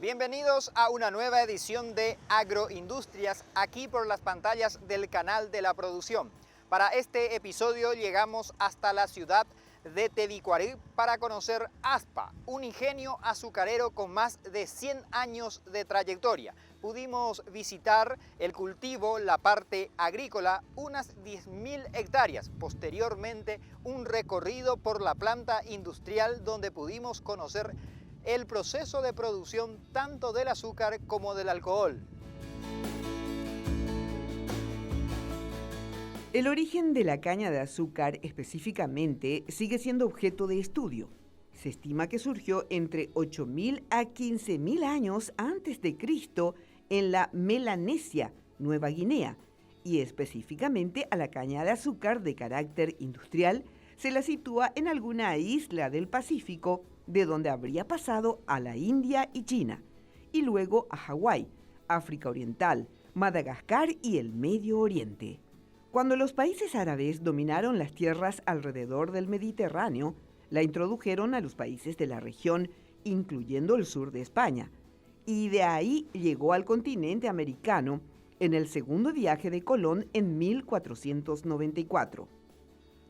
Bienvenidos a una nueva edición de Agroindustrias, aquí por las pantallas del canal de la producción. Para este episodio llegamos hasta la ciudad de Tebicuarí para conocer Aspa, un ingenio azucarero con más de 100 años de trayectoria. Pudimos visitar el cultivo, la parte agrícola, unas 10.000 hectáreas. Posteriormente, un recorrido por la planta industrial donde pudimos conocer el proceso de producción tanto del azúcar como del alcohol. El origen de la caña de azúcar específicamente sigue siendo objeto de estudio. Se estima que surgió entre 8.000 a 15.000 años antes de Cristo en la Melanesia, Nueva Guinea, y específicamente a la caña de azúcar de carácter industrial se la sitúa en alguna isla del Pacífico, de donde habría pasado a la India y China, y luego a Hawái, África Oriental, Madagascar y el Medio Oriente. Cuando los países árabes dominaron las tierras alrededor del Mediterráneo, la introdujeron a los países de la región, incluyendo el sur de España, y de ahí llegó al continente americano en el segundo viaje de Colón en 1494.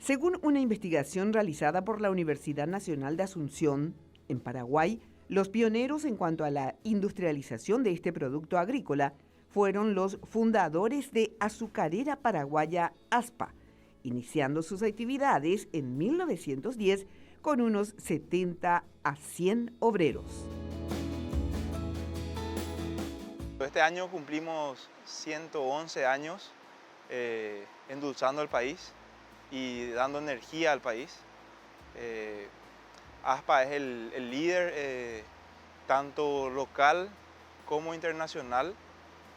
Según una investigación realizada por la Universidad Nacional de Asunción, en Paraguay, los pioneros en cuanto a la industrialización de este producto agrícola fueron los fundadores de Azucarera Paraguaya Aspa, iniciando sus actividades en 1910 con unos 70 a 100 obreros. Este año cumplimos 111 años endulzando el país y dando energía al país. Aspa es el líder tanto local como internacional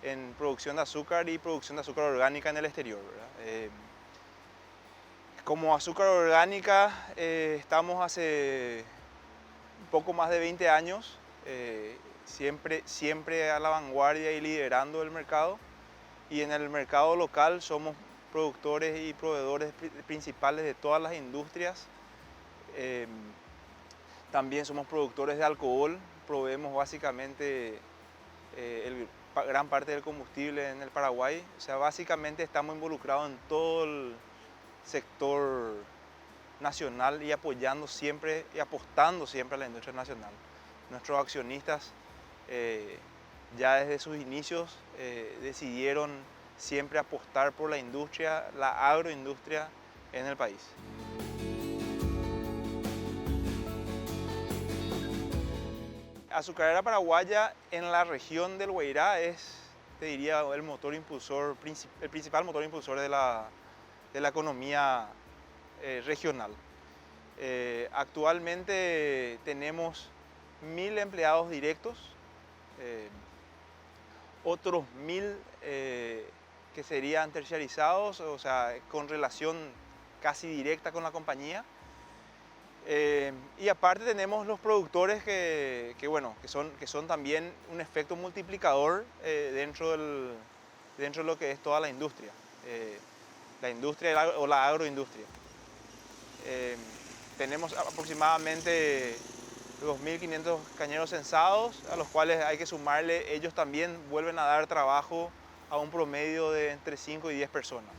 en producción de azúcar y producción de azúcar orgánica en el exterior, ¿verdad? Como azúcar orgánica estamos hace un poco más de 20 años, siempre a la vanguardia y liderando el mercado. Y en el mercado local somos productores y proveedores principales de todas las industrias. También somos productores de alcohol, proveemos básicamente gran parte del combustible en el Paraguay. O sea, básicamente estamos involucrados en todo el sector nacional y apoyando siempre y apostando siempre a la industria nacional. Nuestros accionistas ya desde sus inicios decidieron siempre apostar por la industria, la agroindustria en el país. Azucarera Paraguaya en la región del Guairá es, te diría, el principal motor impulsor de la economía regional. Actualmente tenemos 1.000 empleados directos, otros 1.000 que serían terciarizados, o sea, con relación casi directa con la compañía. Y aparte tenemos los productores que son también un efecto multiplicador dentro de lo que es toda la industria o la agroindustria. Tenemos aproximadamente 2.500 cañeros censados, a los cuales hay que sumarle, ellos también vuelven a dar trabajo a un promedio de entre 5 y 10 personas.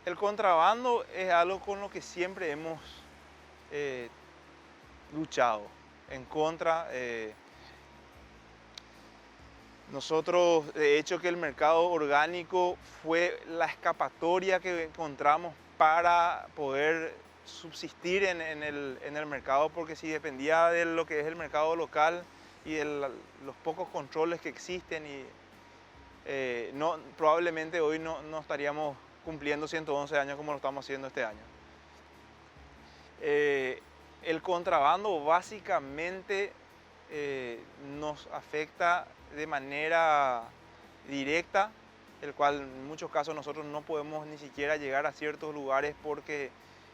El contrabando es algo con lo que siempre hemos luchado en contra. Nosotros, de hecho, que el mercado orgánico fue la escapatoria que encontramos para poder subsistir en el mercado, porque si dependía de lo que es el mercado local y de los pocos controles que existen, probablemente hoy no estaríamos cumpliendo 111 años como lo estamos haciendo este año. El contrabando básicamente nos afecta de manera directa, el cual en muchos casos nosotros no podemos ni siquiera llegar a ciertos lugares porque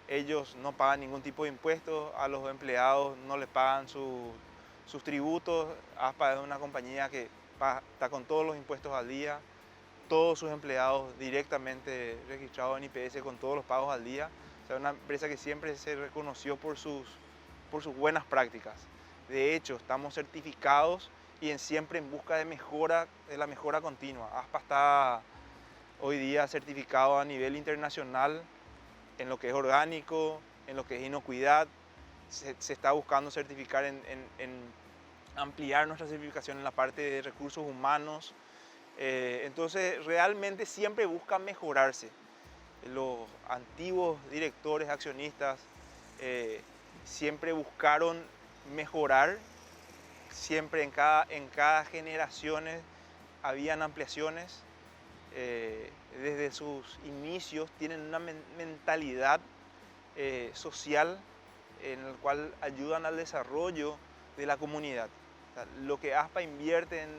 ellos no pagan ningún tipo de impuestos, a los empleados no les pagan sus tributos. Aspa es una compañía que está con todos los impuestos al día, todos sus empleados directamente registrados en IPS con todos los pagos al día. O sea, una empresa que siempre se reconoció por sus buenas prácticas. De hecho, estamos certificados y siempre en busca de la mejora continua. ASPA está hoy día certificado a nivel internacional en lo que es orgánico, en lo que es inocuidad. Se está buscando certificar en ampliar nuestra certificación en la parte de recursos humanos. Entonces, realmente siempre busca mejorarse. Los antiguos directores, accionistas, siempre buscaron mejorar. Siempre en cada generación habían ampliaciones. Desde sus inicios tienen una mentalidad social en la cual ayudan al desarrollo de la comunidad. O sea, lo que ASPA invierte en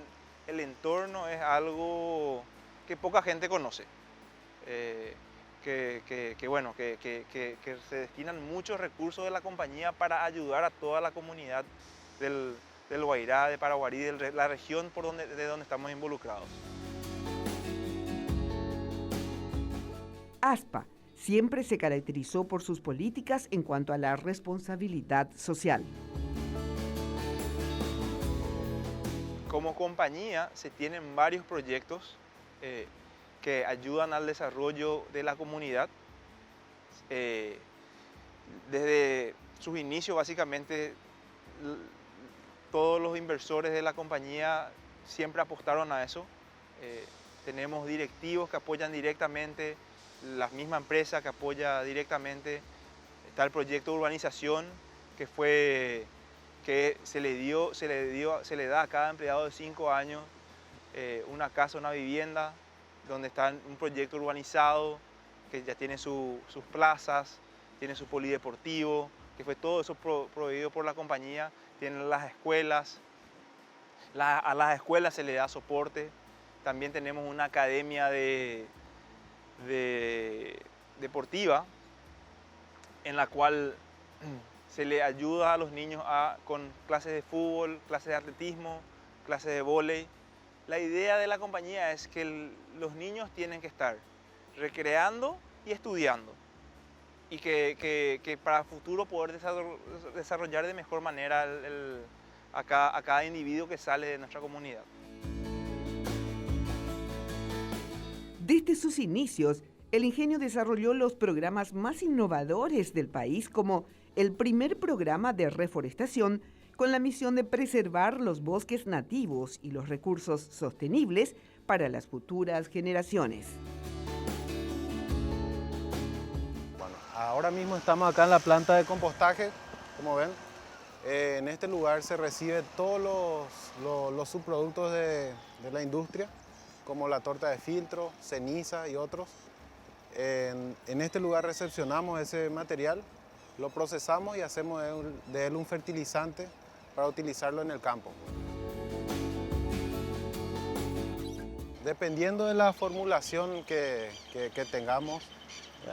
el entorno es algo que poca gente conoce. Que se destinan muchos recursos de la compañía para ayudar a toda la comunidad del Guairá, de Paraguarí, de la región de donde estamos involucrados. ASPA siempre se caracterizó por sus políticas en cuanto a la responsabilidad social. Como compañía se tienen varios proyectos que ayudan al desarrollo de la comunidad. Desde sus inicios, básicamente, todos los inversores de la compañía siempre apostaron a eso. Tenemos directivos que apoyan directamente, la misma empresa que apoya directamente. Está el proyecto de urbanización que se le da a cada empleado de 5 años una casa, una vivienda, donde está un proyecto urbanizado que ya tiene sus plazas, tiene su polideportivo, que fue todo eso proveído por la compañía. Tienen las escuelas, a las escuelas se le da soporte. También tenemos una academia deportiva en la cual se le ayuda a los niños con clases de fútbol, clases de atletismo, clases de vóley. La idea de la compañía es que los niños tienen que estar recreando y estudiando, y que para el futuro poder desarrollar de mejor manera a cada individuo que sale de nuestra comunidad. Desde sus inicios, el ingenio desarrolló los programas más innovadores del país, como el primer programa de reforestación con la misión de preservar los bosques nativos y los recursos sostenibles para las futuras generaciones. Bueno, ahora mismo estamos acá en la planta de compostaje, como ven. En este lugar se reciben todos los subproductos de la industria, como la torta de filtro, ceniza y otros. En este lugar recepcionamos ese material, lo procesamos y hacemos de él un fertilizante para utilizarlo en el campo. Dependiendo de la formulación que tengamos,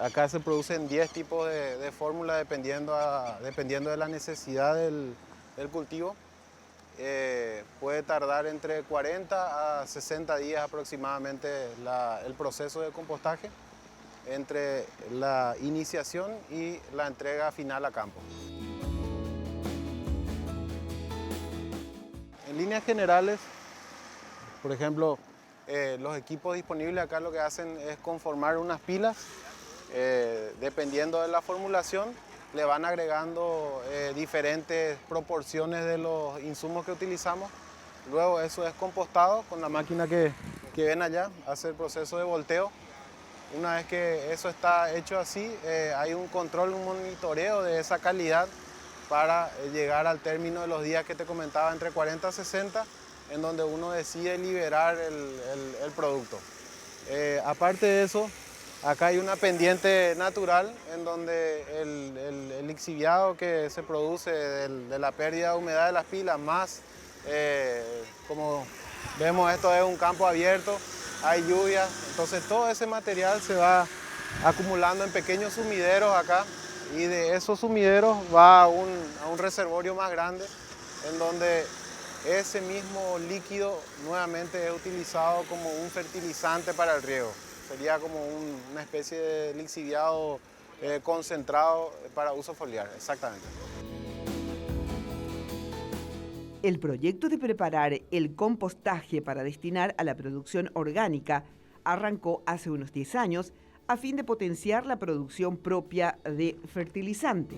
acá se producen 10 tipos de fórmula dependiendo de la necesidad del cultivo. Puede tardar entre 40 a 60 días aproximadamente el proceso de compostaje, entre la iniciación y la entrega final a campo. En líneas generales, por ejemplo, los equipos disponibles acá lo que hacen es conformar unas pilas. Dependiendo de la formulación, le van agregando diferentes proporciones de los insumos que utilizamos. Luego eso es compostado con la máquina que ven allá, hace el proceso de volteo. Una vez que eso está hecho así, hay un control, un monitoreo de esa calidad para llegar al término de los días que te comentaba, entre 40 a 60, en donde uno decide liberar el producto. Aparte de eso, acá hay una pendiente natural en donde el lixiviado que se produce de la pérdida de humedad de las pilas, más como vemos, esto es un campo abierto, hay lluvia, entonces todo ese material se va acumulando en pequeños sumideros acá, y de esos sumideros va a un reservorio más grande, en donde ese mismo líquido nuevamente es utilizado como un fertilizante para el riego. Sería como una especie de lixiviado concentrado para uso foliar, exactamente. El proyecto de preparar el compostaje para destinar a la producción orgánica arrancó hace unos 10 años a fin de potenciar la producción propia de fertilizante.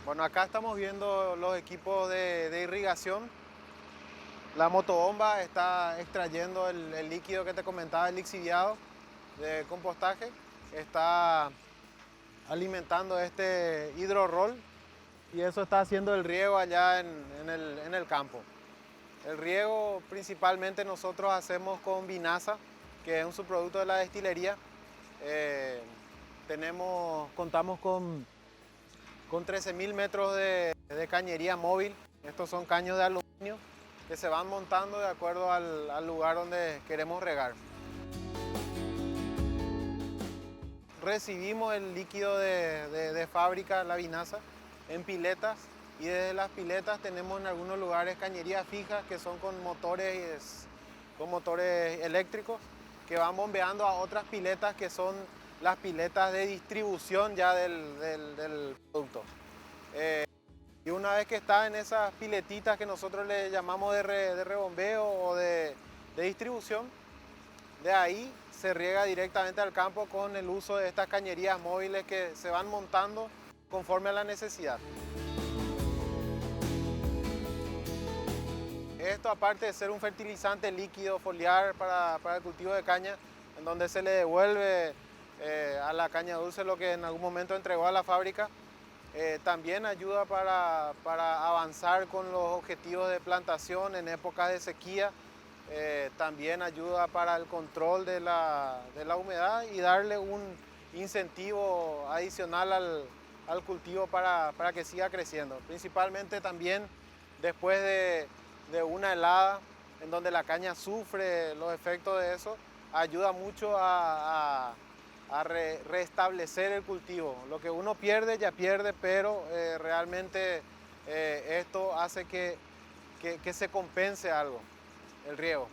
Bueno, acá estamos viendo los equipos de irrigación. La motobomba está extrayendo el líquido que te comentaba, el lixiviado de compostaje. Está alimentando este hidrorol y eso está haciendo el riego allá en el campo. El riego principalmente nosotros hacemos con vinaza, que es un subproducto de la destilería. Contamos con 13.000 metros de cañería móvil. Estos son caños de aluminio que se van montando de acuerdo al lugar donde queremos regar. Recibimos el líquido de fábrica, la vinaza, en piletas, y desde las piletas tenemos en algunos lugares cañerías fijas que son con motores eléctricos que van bombeando a otras piletas que son las piletas de distribución ya del producto. Y una vez que está en esas piletitas que nosotros le llamamos de rebombeo o de distribución, de ahí se riega directamente al campo con el uso de estas cañerías móviles que se van montando conforme a la necesidad. Esto, aparte de ser un fertilizante líquido foliar para el cultivo de caña, en donde se le devuelve a la caña dulce lo que en algún momento entregó a la fábrica, también ayuda para avanzar con los objetivos de plantación en épocas de sequía. También ayuda para el control de la humedad y darle un incentivo adicional al cultivo para que siga creciendo. Principalmente también después de una helada en donde la caña sufre los efectos de eso, ayuda mucho a restablecer el cultivo. Lo que uno pierde, ya pierde, pero realmente esto hace que se compense algo, el riego.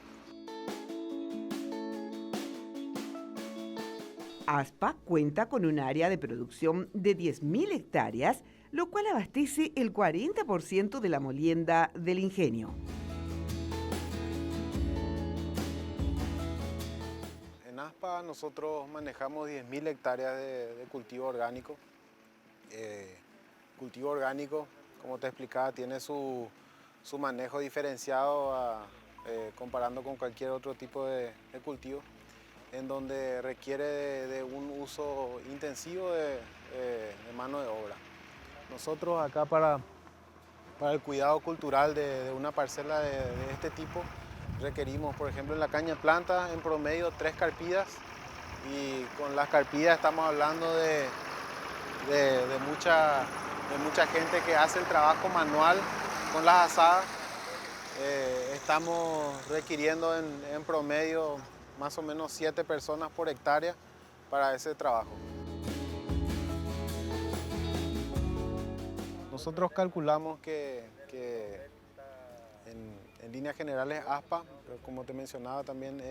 ASPA cuenta con un área de producción de 10.000 hectáreas, lo cual abastece el 40% de la molienda del ingenio. En ASPA nosotros manejamos 10.000 hectáreas de cultivo orgánico. Cultivo orgánico, como te explicaba, tiene su manejo diferenciado comparando con cualquier otro tipo de cultivo, en donde requiere de un uso intensivo de mano de obra. Nosotros acá para el cuidado cultural de una parcela de este tipo requerimos, por ejemplo, en la caña de planta, en promedio 3 carpidas, y con las carpidas estamos hablando de mucha gente que hace el trabajo manual con las asadas. Estamos requiriendo en promedio más o menos 7 personas por hectárea para ese trabajo. Nosotros calculamos que en líneas generales ASPA, como te mencionaba también,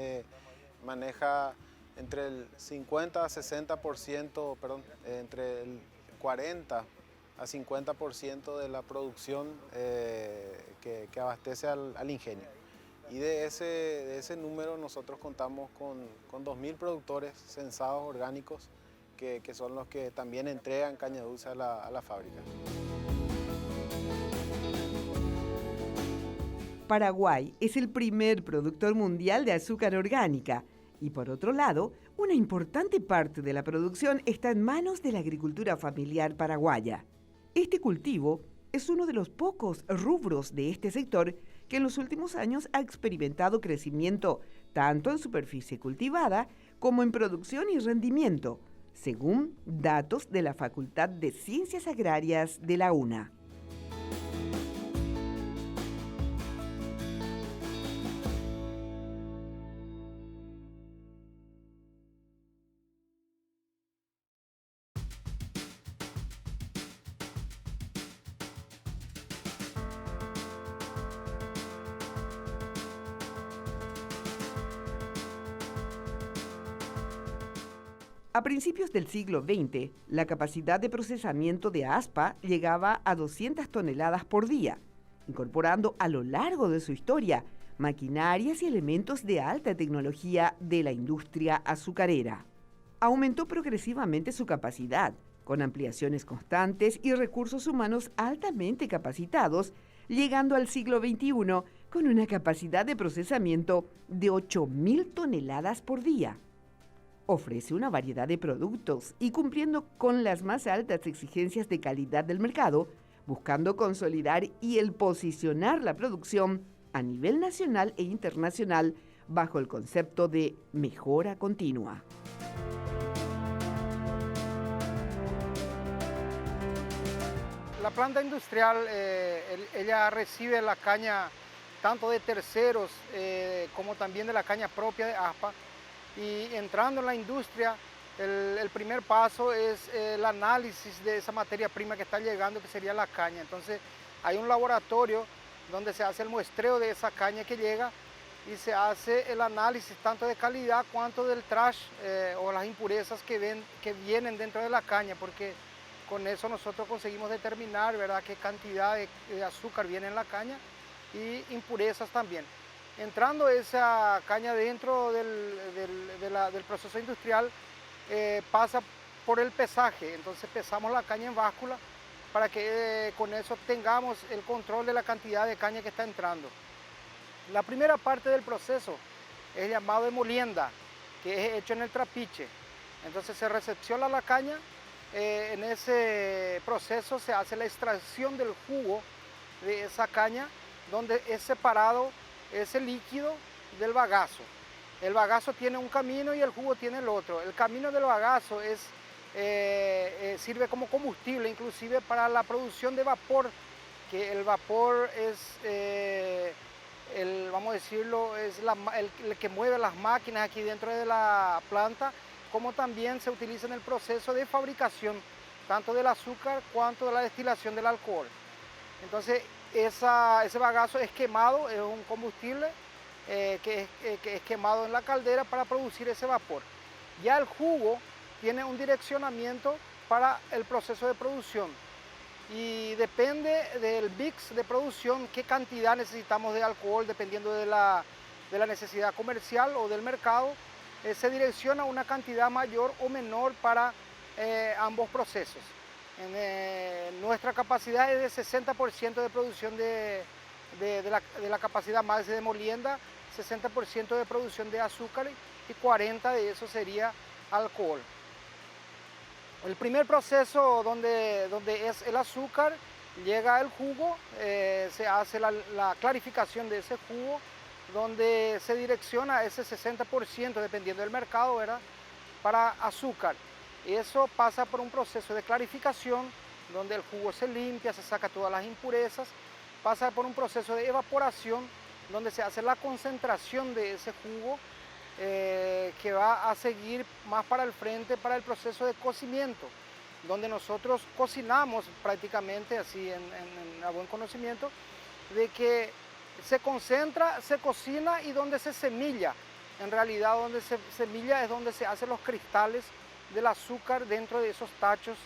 maneja entre el 50 a 60%, perdón, entre el 40 a 50% de la producción que abastece al ingenio. Y de ese número nosotros contamos con 2.000 productores censados orgánicos que son los que también entregan caña dulce a la fábrica. Paraguay es el primer productor mundial de azúcar orgánica y, por otro lado, una importante parte de la producción está en manos de la agricultura familiar paraguaya. Este cultivo es uno de los pocos rubros de este sector que en los últimos años ha experimentado crecimiento tanto en superficie cultivada como en producción y rendimiento, según datos de la Facultad de Ciencias Agrarias de la UNA. A principios del siglo XX, la capacidad de procesamiento de Aspa llegaba a 200 toneladas por día, incorporando a lo largo de su historia maquinarias y elementos de alta tecnología de la industria azucarera. Aumentó progresivamente su capacidad, con ampliaciones constantes y recursos humanos altamente capacitados, llegando al siglo XXI con una capacidad de procesamiento de 8.000 toneladas por día. Ofrece una variedad de productos y cumpliendo con las más altas exigencias de calidad del mercado, buscando consolidar y el posicionar la producción a nivel nacional e internacional bajo el concepto de mejora continua. La planta industrial, ella recibe la caña tanto de terceros como también de la caña propia de Aspa. Y entrando en la industria, el primer paso es el análisis de esa materia prima que está llegando, que sería la caña. Entonces hay un laboratorio donde se hace el muestreo de esa caña que llega y se hace el análisis tanto de calidad cuanto del trash o las impurezas que vienen dentro de la caña, porque con eso nosotros conseguimos determinar, ¿verdad?, qué cantidad de azúcar viene en la caña y impurezas también. Entrando esa caña dentro del proceso industrial, pasa por el pesaje. Entonces pesamos la caña en báscula para que con eso tengamos el control de la cantidad de caña que está entrando. La primera parte del proceso es llamado de molienda, que es hecho en el trapiche. Entonces se recepciona la caña, en ese proceso se hace la extracción del jugo de esa caña, donde es separado ese líquido del bagazo. El bagazo tiene un camino y el jugo tiene el otro. El camino del bagazo sirve como combustible, inclusive para la producción de vapor, que el vapor es, vamos a decirlo, es el que mueve las máquinas aquí dentro de la planta, como también se utiliza en el proceso de fabricación, tanto del azúcar cuanto de la destilación del alcohol. Entonces, ese bagazo es quemado, es un combustible que es quemado en la caldera para producir ese vapor. Ya el jugo tiene un direccionamiento para el proceso de producción y depende del mix de producción, qué cantidad necesitamos de alcohol, dependiendo de la necesidad comercial o del mercado, se direcciona una cantidad mayor o menor para ambos procesos. Nuestra capacidad es de 60% de producción de la capacidad más de molienda, 60% de producción de azúcar y 40% de eso sería alcohol. El primer proceso donde es el azúcar, llega el jugo, se hace la clarificación de ese jugo, donde se direcciona ese 60%, dependiendo del mercado, ¿verdad?, para azúcar. Eso pasa por un proceso de clarificación, donde el jugo se limpia, se saca todas las impurezas, pasa por un proceso de evaporación, donde se hace la concentración de ese jugo, que va a seguir más para el frente para el proceso de cocimiento, donde nosotros cocinamos prácticamente, así a buen conocimiento, de que se concentra, se cocina y donde se semilla. En realidad donde se semilla es donde se hacen los cristales del azúcar dentro de esos tachos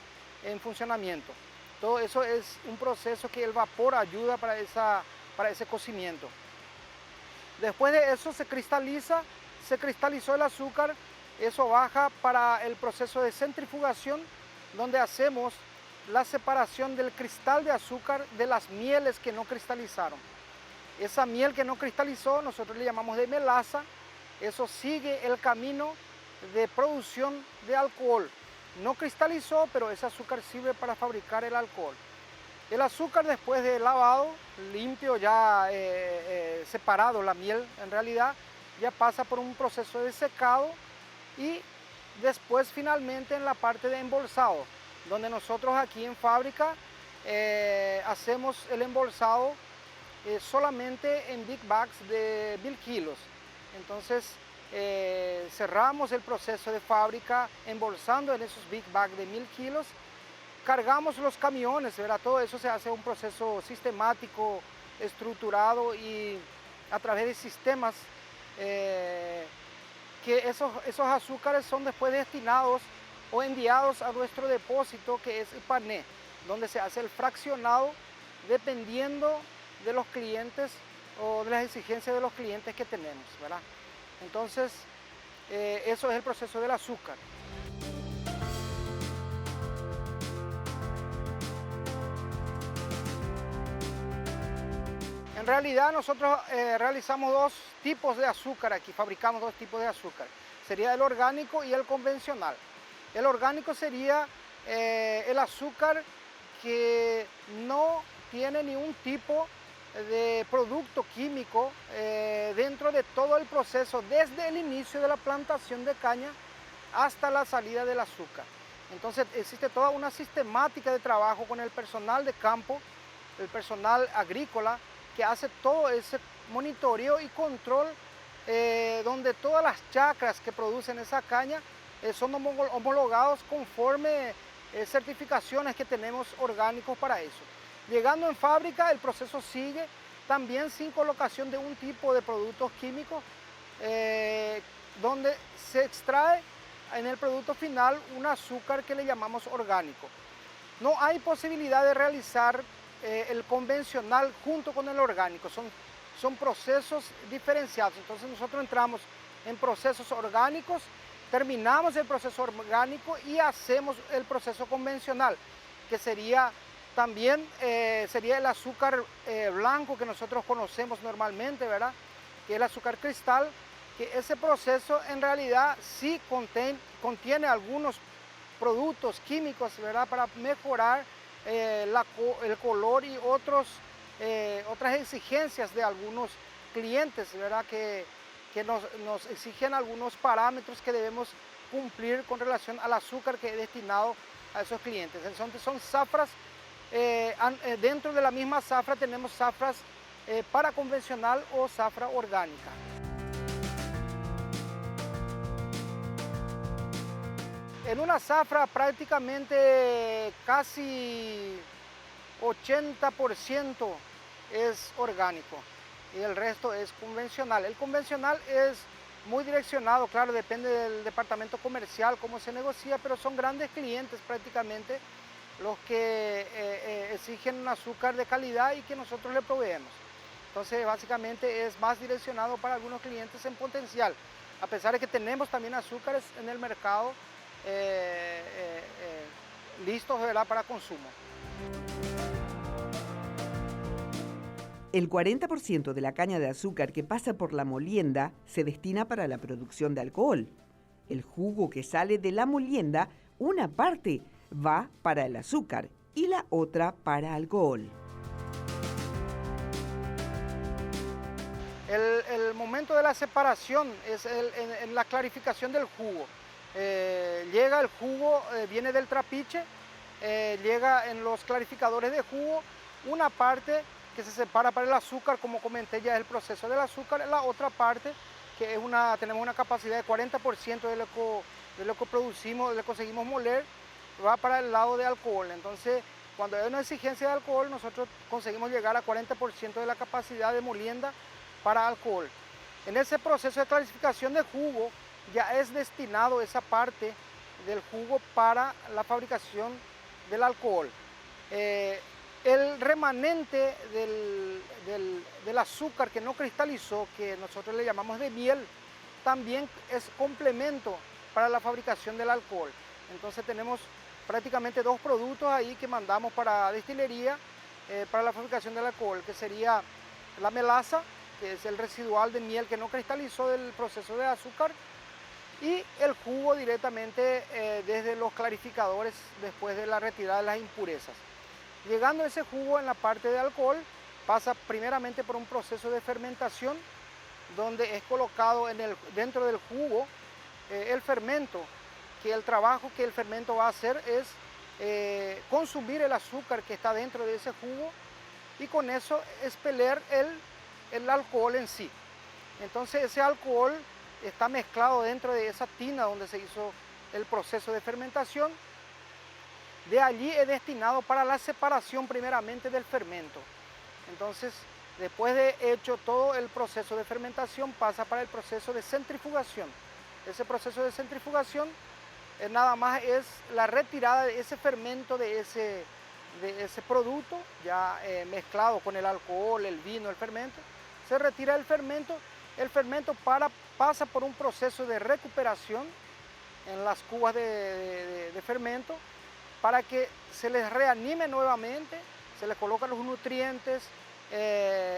en funcionamiento. Todo eso es un proceso que el vapor ayuda para ese cocimiento. Después de eso se cristalizó el azúcar, eso baja para el proceso de centrifugación, donde hacemos la separación del cristal de azúcar de las mieles que no cristalizaron. Esa miel que no cristalizó nosotros le llamamos de melaza, eso sigue el camino de producción de alcohol. No cristalizó, pero ese azúcar sirve para fabricar el alcohol. El azúcar, después de lavado, limpio, ya separado la miel en realidad, ya pasa por un proceso de secado y después finalmente en la parte de embolsado, donde nosotros aquí en fábrica hacemos el embolsado solamente en big bags de 1000 kilos. Entonces cerramos el proceso de fábrica embolsando en esos big bags de 1000 kilos, cargamos los camiones, ¿verdad? Todo eso se hace un proceso sistemático, estructurado y a través de sistemas que esos azúcares son después destinados o enviados a nuestro depósito, que es Ipané, donde se hace el fraccionado dependiendo de los clientes o de las exigencias de los clientes que tenemos, ¿verdad? Entonces, eso es el proceso del azúcar. En realidad nosotros realizamos dos tipos de azúcar aquí, fabricamos dos tipos de azúcar. Sería el orgánico y el convencional. El orgánico sería el azúcar que no tiene ningún tipo de producto químico dentro de todo el proceso, desde el inicio de la plantación de caña hasta la salida del azúcar. Entonces existe toda una sistemática de trabajo con el personal de campo, el personal agrícola, que hace todo ese monitoreo y control donde todas las chacras que producen esa caña son homologados conforme certificaciones que tenemos orgánicos para eso. Llegando en fábrica, el proceso sigue también sin colocación de un tipo de productos químicos, donde se extrae en el producto final un azúcar que le llamamos orgánico. No hay posibilidad de realizar el convencional junto con el orgánico, son procesos diferenciados. Entonces nosotros entramos en procesos orgánicos, terminamos el proceso orgánico y hacemos el proceso convencional, que sería también sería el azúcar blanco que nosotros conocemos normalmente, ¿verdad? Que es el azúcar cristal, que ese proceso en realidad sí contiene algunos productos químicos, ¿verdad? Para mejorar el color y otras exigencias de algunos clientes, ¿verdad? Que nos exigen algunos parámetros que debemos cumplir con relación al azúcar que es destinado a esos clientes. Entonces son zafras, dentro de la misma zafra tenemos zafras para convencional o zafra orgánica. En una zafra prácticamente casi 80% es orgánico y el resto es convencional. El convencional es muy direccionado, claro, depende del departamento comercial, cómo se negocia, pero son grandes clientes prácticamente los que exigen un azúcar de calidad y que nosotros le proveemos. Entonces, básicamente es más direccionado para algunos clientes en potencial, a pesar de que tenemos también azúcares en el mercado listos, ¿verdad?, para consumo. El 40% de la caña de azúcar que pasa por la molienda se destina para la producción de alcohol. El jugo que sale de la molienda, una parte va para el azúcar y la otra para alcohol. El momento de la separación es en la clarificación del jugo. Llega el jugo, viene del trapiche, llega en los clarificadores de jugo, una parte que se separa para el azúcar, como comenté ya es el proceso del azúcar, la otra parte que tenemos una capacidad de 40% de lo que producimos, de lo que conseguimos moler, va para el lado de alcohol. Entonces, cuando hay una exigencia de alcohol, nosotros conseguimos llegar a 40% de la capacidad de molienda para alcohol. En ese proceso de clarificación de jugo, ya es destinado esa parte del jugo para la fabricación del alcohol. El remanente del azúcar que no cristalizó, que nosotros le llamamos de miel, también es complemento para la fabricación del alcohol. Entonces tenemos prácticamente dos productos ahí que mandamos para destilería para la fabricación del alcohol, que sería la melaza, que es el residual de miel que no cristalizó del proceso de azúcar, y el jugo directamente desde los clarificadores después de la retirada de las impurezas. Llegando ese jugo en la parte de alcohol, pasa primeramente por un proceso de fermentación, donde es colocado dentro del jugo el fermento, que el trabajo que el fermento va a hacer es consumir el azúcar que está dentro de ese jugo y con eso expeler el alcohol en sí. Entonces ese alcohol está mezclado dentro de esa tina donde se hizo el proceso de fermentación. De allí es destinado para la separación primeramente del fermento. Entonces, después de hecho todo el proceso de fermentación, pasa para el proceso de centrifugación. Ese proceso de centrifugación nada más es la retirada de ese fermento, de ese producto ya mezclado con el alcohol, el vino, el fermento. Se retira el fermento pasa por un proceso de recuperación en las cubas de fermento para que se les reanime nuevamente, se les colocan los nutrientes,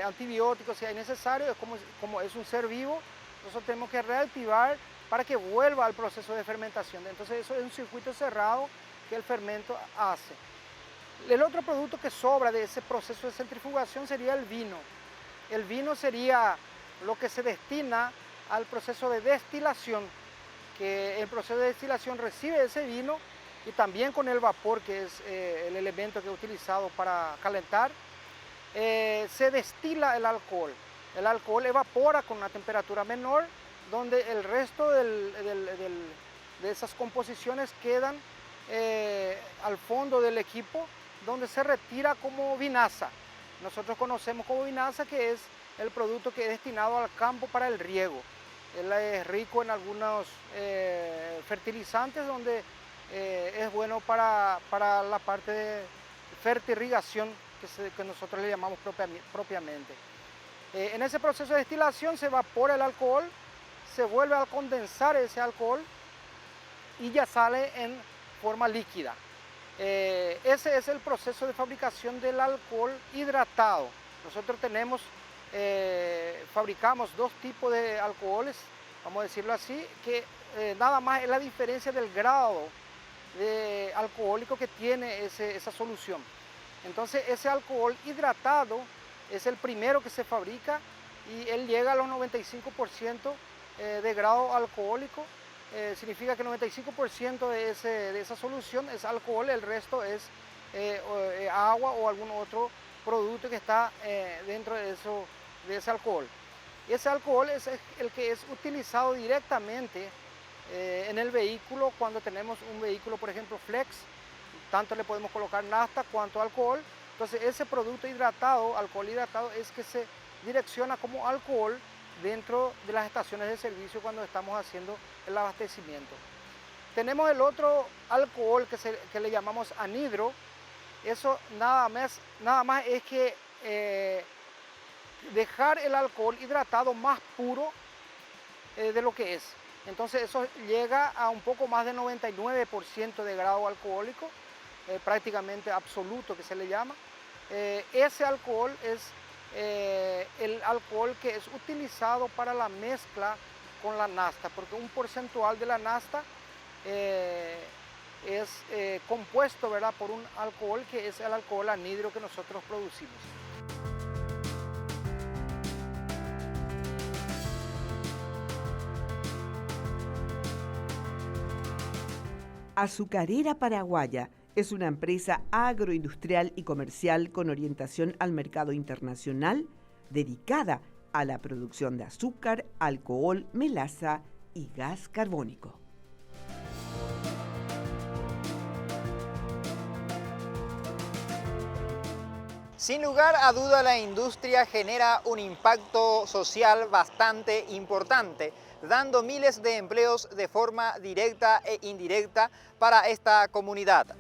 antibióticos si hay necesario, como es un ser vivo, nosotros tenemos que reactivar para que vuelva al proceso de fermentación. Entonces eso es un circuito cerrado que el fermento hace. El otro producto que sobra de ese proceso de centrifugación sería el vino. El vino sería lo que se destina al proceso de destilación, que el proceso de destilación recibe ese vino y también con el vapor, que es el elemento que es utilizado para calentar, se destila el alcohol. El alcohol evapora con una temperatura menor, donde el resto de esas composiciones quedan al fondo del equipo, donde se retira como vinaza. Nosotros conocemos como vinaza, que es el producto que es destinado al campo para el riego. Él es rico en algunos fertilizantes, donde es bueno para la parte de fertirrigación que nosotros le llamamos propiamente. En ese proceso de destilación se evapora el alcohol, se vuelve a condensar ese alcohol y ya sale en forma líquida. Ese es el proceso de fabricación del alcohol hidratado. Nosotros fabricamos dos tipos de alcoholes, vamos a decirlo así, que nada más es la diferencia del grado de alcohólico que tiene esa solución. Entonces ese alcohol hidratado es el primero que se fabrica y él llega a los 95% de grado alcohólico. Significa que el 95% de esa solución es alcohol, el resto es agua o algún otro producto que está dentro de ese alcohol. Y ese alcohol es el que es utilizado directamente en el vehículo cuando tenemos un vehículo, por ejemplo, flex, tanto le podemos colocar nafta cuanto alcohol. Entonces ese producto hidratado, alcohol hidratado, es que se direcciona como alcohol dentro de las estaciones de servicio cuando estamos haciendo el abastecimiento. Tenemos el otro alcohol que le llamamos anhidro. Eso nada más es que dejar el alcohol hidratado más puro de lo que es. Entonces eso llega a un poco más de 99% de grado alcohólico, prácticamente absoluto que se le llama. Ese alcohol es el alcohol que es utilizado para la mezcla con la nafta, porque un porcentual de la nafta es compuesto, ¿verdad?, por un alcohol que es el alcohol anhidro que nosotros producimos. Azucarera Paraguaya es una empresa agroindustrial y comercial con orientación al mercado internacional, dedicada a la producción de azúcar, alcohol, melaza y gas carbónico. Sin lugar a duda, la industria genera un impacto social bastante importante, dando miles de empleos de forma directa e indirecta para esta comunidad.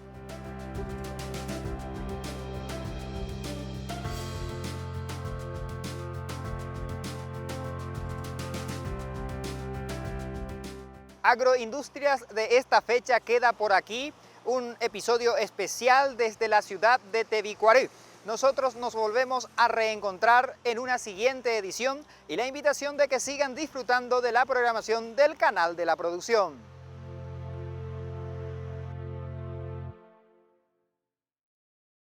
Agroindustrias de esta fecha queda por aquí, un episodio especial desde la ciudad de Tebicuarí. Nosotros nos volvemos a reencontrar en una siguiente edición y la invitación de que sigan disfrutando de la programación del canal de la producción.